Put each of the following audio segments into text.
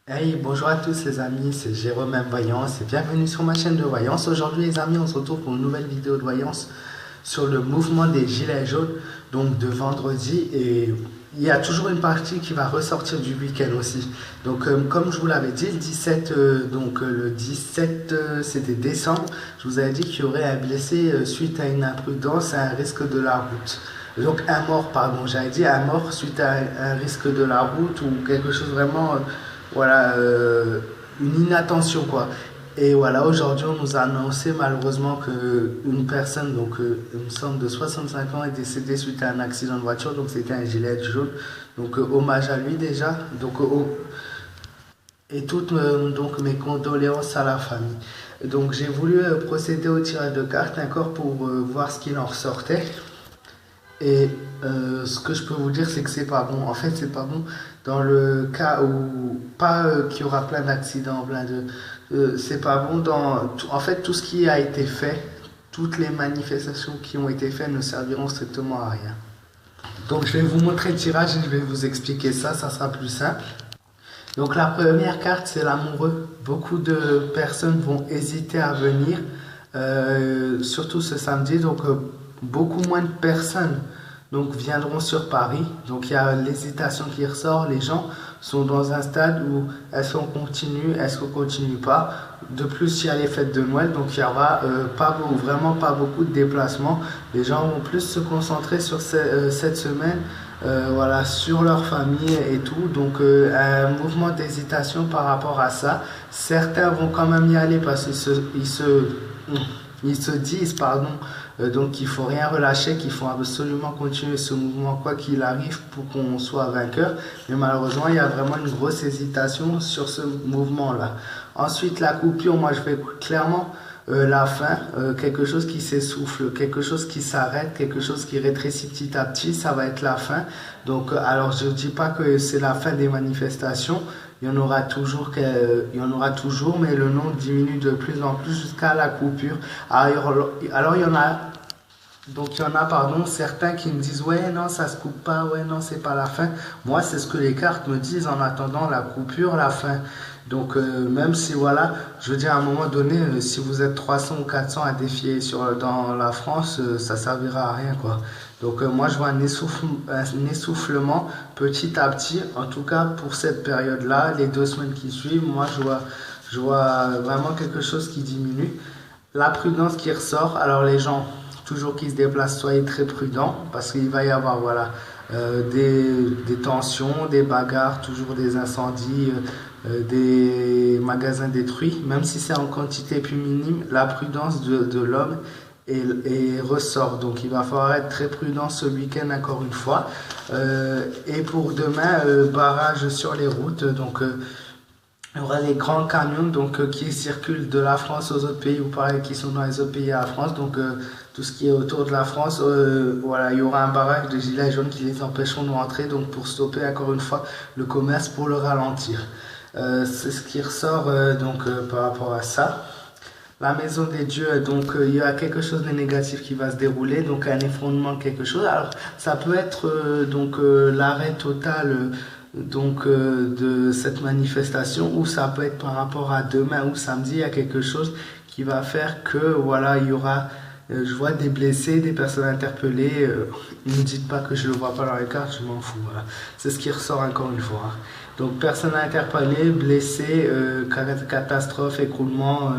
Hey, bonjour à tous les amis, c'est Jérôme M. Voyance et bienvenue sur ma chaîne de voyance. Aujourd'hui les amis, on se retrouve pour une nouvelle vidéo de voyance sur le mouvement des gilets jaunes, donc de vendredi, et il y a toujours une partie qui va ressortir du week-end aussi. Donc comme je vous l'avais dit, le 17, le 17 c'était décembre, je vous avais dit qu'il y aurait un blessé suite à une imprudence et un risque de la route. Donc un mort, pardon, j'avais dit un mort suite à un risque de la route ou quelque chose vraiment voilà, une inattention quoi. Et voilà, aujourd'hui on nous a annoncé malheureusement que une personne, donc une somme de 65 ans est décédée suite à un accident de voiture, donc c'était un gilet jaune. Donc hommage à lui déjà. Et toutes donc mes condoléances à la famille. Donc j'ai voulu procéder au tirage de cartes encore pour voir ce qu'il en ressortait. Et ce que je peux vous dire, c'est que c'est pas bon. En fait, c'est pas bon dans le cas où, pas qu'il y aura plein d'accidents, plein de. C'est pas bon en fait, tout ce qui a été fait, toutes les manifestations qui ont été faites ne serviront strictement à rien. Donc, je vais vous montrer le tirage et je vais vous expliquer ça, ça sera plus simple. Donc, la première carte, c'est l'amoureux. Beaucoup de personnes vont hésiter à venir, surtout ce samedi. Donc, beaucoup moins de personnes viendront sur Paris. Donc il y a l'hésitation qui ressort. Les gens sont dans un stade où est-ce qu'on continue, est-ce qu'on continue pas. De plus, il y a les fêtes de Noël, donc il y aura vraiment pas beaucoup de déplacements. Les gens vont plus se concentrer sur cette semaine, voilà, sur leur famille et tout. Donc un mouvement d'hésitation par rapport à ça. Certains vont quand même y aller parce qu'ils se disent, pardon, donc qu'il ne faut rien relâcher, qu'il faut absolument continuer ce mouvement quoi qu'il arrive pour qu'on soit vainqueur. Mais malheureusement, il y a vraiment une grosse hésitation sur ce mouvement-là. Ensuite, la coupure, moi je vais clairement la fin, quelque chose qui s'essouffle, quelque chose qui s'arrête, quelque chose qui rétrécit petit à petit, ça va être la fin. Donc, alors je ne dis pas que c'est la fin des manifestations, il y en aura toujours, mais le nombre diminue de plus en plus jusqu'à la coupure. Alors, il y en a, pardon, certains qui me disent ouais non ça se coupe pas, ouais non c'est pas la fin. Moi c'est ce que les cartes me disent en attendant la coupure, la fin. Donc même si voilà, je veux dire à un moment donné, si vous êtes 300 ou 400 à défier dans la France, ça servira à rien quoi. Donc moi je vois un essoufflement petit à petit, en tout cas pour cette période-là, les 2 semaines qui suivent, moi je vois vraiment quelque chose qui diminue. La prudence qui ressort, alors les gens toujours qui se déplacent, soyez très prudents parce qu'il va y avoir voilà, des tensions, des bagarres, toujours des incendies, des magasins détruits. Même si c'est en quantité plus minime, la prudence de l'homme ressort. Donc il va falloir être très prudent ce week-end encore une fois. Et pour demain, barrage sur les routes. Donc il y aura les grands camions qui circulent de la France aux autres pays ou pareil qui sont dans les autres pays à la France. Donc tout ce qui est autour de la France, voilà, il y aura un barrage de gilets jaunes qui les empêcheront de rentrer. Donc pour stopper encore une fois le commerce, pour le ralentir. C'est ce qui ressort par rapport à ça. La maison des dieux, il y a quelque chose de négatif qui va se dérouler, donc un effondrement de quelque chose. Alors ça peut être l'arrêt total de cette manifestation, ou ça peut être par rapport à demain ou samedi, il y a quelque chose qui va faire que voilà, il y aura je vois des blessés, des personnes interpellées. Ne me dites pas que je ne le vois pas dans les cartes, je m'en fous. Voilà. C'est ce qui ressort encore une fois. Donc, personnes interpellées, blessées, catastrophe, écroulement.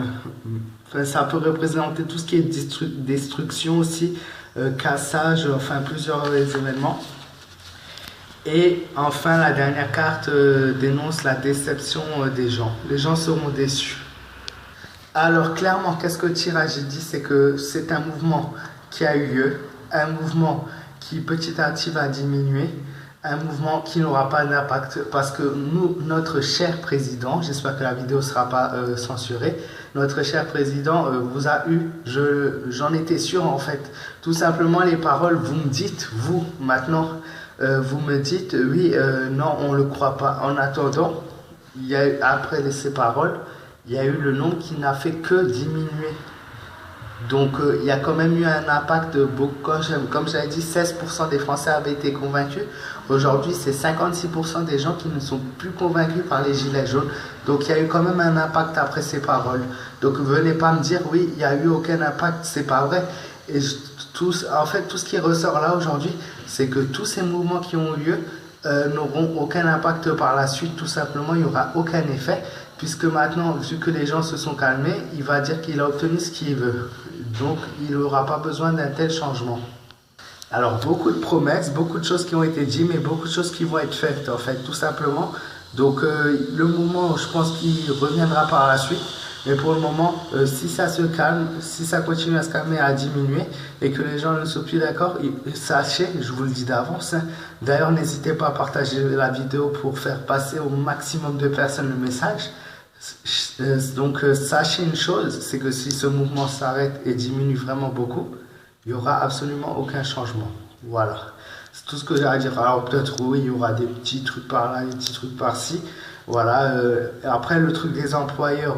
Enfin, ça peut représenter tout ce qui est destruction aussi, cassage, enfin plusieurs événements. Et enfin, la dernière carte dénonce la déception des gens. Les gens seront déçus. Alors clairement, qu'est-ce que le tirage dit? C'est que c'est un mouvement qui a eu lieu, un mouvement qui petit à petit va diminuer, un mouvement qui n'aura pas d'impact parce que nous, notre cher président, j'espère que la vidéo ne sera pas censurée, notre cher président vous a eu, j'en étais sûr en fait. Tout simplement les paroles, vous me dites, vous maintenant, vous me dites, oui, non, on ne le croit pas. En attendant, il y a, après ces paroles, il y a eu le nombre qui n'a fait que diminuer. Donc il y a quand même eu un impact, comme j'avais dit, 16% des Français avaient été convaincus. Aujourd'hui, c'est 56% des gens qui ne sont plus convaincus par les gilets jaunes. Donc il y a eu quand même un impact après ces paroles. Donc venez pas me dire, oui, il n'y a eu aucun impact, c'est pas vrai. Et en fait, tout ce qui ressort là aujourd'hui, c'est que tous ces mouvements qui ont eu lieu n'auront aucun impact par la suite. Tout simplement, il n'y aura aucun effet. Puisque maintenant, vu que les gens se sont calmés, il va dire qu'il a obtenu ce qu'il veut. Donc, il n'aura pas besoin d'un tel changement. Alors, beaucoup de promesses, beaucoup de choses qui ont été dites, mais beaucoup de choses qui vont être faites, en fait, tout simplement. Donc, le mouvement, je pense qu'il reviendra par la suite. Mais pour le moment, si ça se calme, si ça continue à se calmer, à diminuer, et que les gens ne sont plus d'accord, sachez, je vous le dis d'avance, hein, d'ailleurs, n'hésitez pas à partager la vidéo pour faire passer au maximum de personnes le message. Donc, sachez une chose, c'est que si ce mouvement s'arrête et diminue vraiment beaucoup, il n'y aura absolument aucun changement. Voilà. C'est tout ce que j'ai à dire. Alors, peut-être, oui, il y aura des petits trucs par là, des petits trucs par-ci. Voilà. Après, le truc des employeurs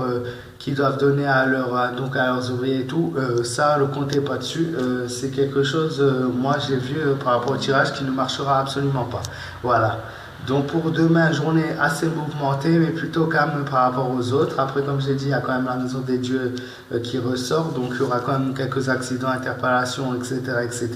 qui doivent donner à leurs ouvriers et tout, ça, ne comptez pas dessus. C'est quelque chose, moi, j'ai vu par rapport au tirage qui ne marchera absolument pas. Voilà. Donc pour demain, journée assez mouvementée, mais plutôt calme par rapport aux autres. Après, comme j'ai dit, il y a quand même la maison des dieux qui ressort, donc il y aura quand même quelques accidents, interpellations, etc., etc.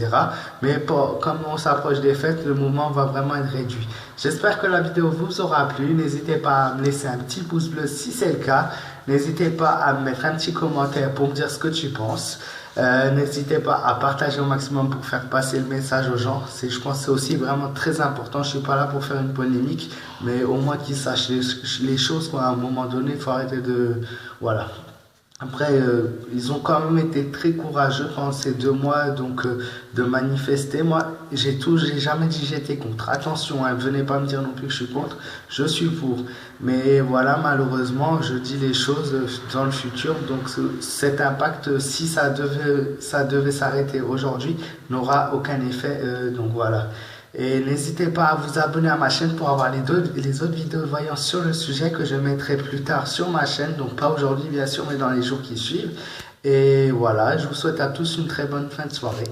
Mais comme on s'approche des fêtes, le mouvement va vraiment être réduit. J'espère que la vidéo vous aura plu. N'hésitez pas à me laisser un petit pouce bleu si c'est le cas. N'hésitez pas à me mettre un petit commentaire pour me dire ce que tu penses. N'hésitez pas à partager au maximum pour faire passer le message aux gens. Je pense que c'est aussi vraiment très important. Je ne suis pas là pour faire une polémique, mais au moins qu'ils sachent les choses, quoi. À un moment donné, il faut arrêter de... Voilà. Après, ils ont quand même été très courageux pendant ces 2 mois donc, de manifester. Moi, j'ai jamais dit j'étais contre. Attention, hein, venez pas me dire non plus que je suis contre. Je suis pour. Mais voilà, malheureusement, je dis les choses dans le futur. Donc cet impact, si ça devait s'arrêter aujourd'hui, n'aura aucun effet. Donc voilà. Et n'hésitez pas à vous abonner à ma chaîne pour avoir les autres vidéos voyant sur le sujet que je mettrai plus tard sur ma chaîne. Donc pas aujourd'hui bien sûr, mais dans les jours qui suivent. Et voilà, je vous souhaite à tous une très bonne fin de soirée.